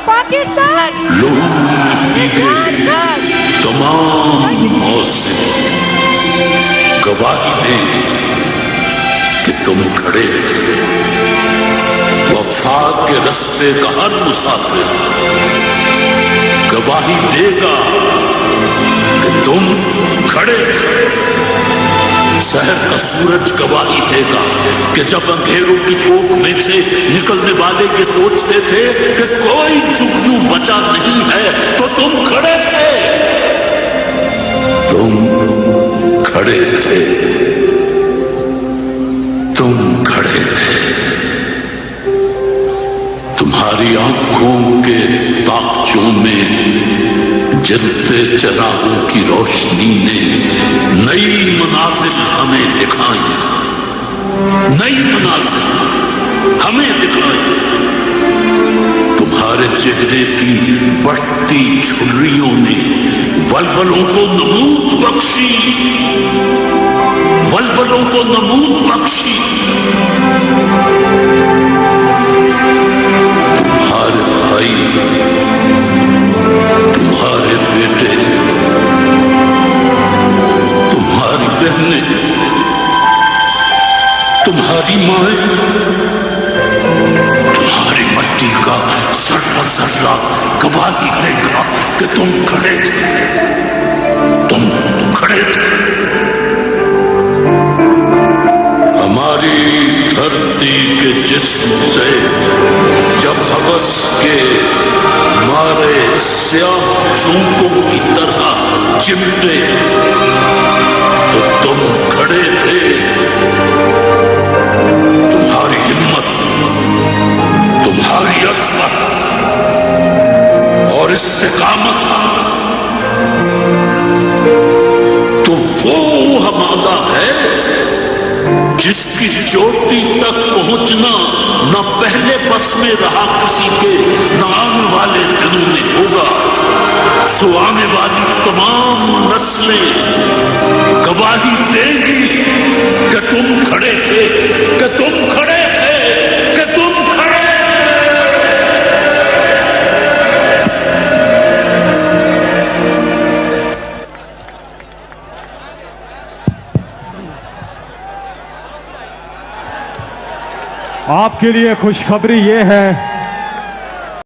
पाकिस्तान लोगों में भीगे तमाम मौसम गवाही देंगे कि तुम खड़े थे। वफा के रस्ते का हर मुसाफिर गवाही देगा कि तुम खड़े थे। शहर का सूरज गवाही देगा कि जब अंधेरों की कोख में से निकलने वाले ये सोचते थे कि कोई जुगनू बचा नहीं है, तो तुम खड़े थे। तुम खड़े थे। तुम खड़े थे। तुम्हारी आंखों के ताकचों में जलते चरागों की रोशनी ने नई मनाजिल हमें दिखाई। नई मनाजिल हमें दिखाई। तुम्हारे चेहरे की बढ़ती झुर्रियों ने वल्वलों को नमूद बख्शी। वल्वलों को नमूद बख्शी। तुम्हारे भाई, तुम्हारे बेटे, तुम्हारी बहनें, तुम्हारी माएं, तुम्हारी मट्टी का जर्रा जर्रा गवाही देगा कि तुम खड़े थे। तुम खड़े थे। हमारी धरती के जिस्म से जब हवस के मारे स्याह झोंकों की तरह चिमटे, तो तुम खड़े थे। तुम्हारी हिम्मत, तुम्हारी अज़मत और इस्तिकामत तो वो हमारा है जिसकी चोटी तक पहुंचना न पहले बस में रहा किसी के, न आने वाले दिनों में होगा। सो आने वाली तमाम नस्लें गवाही देंगी कि तुम खड़े थे, कि तुम खड़े थे, कि तुम खड़े। आपके लिए खुशखबरी ये है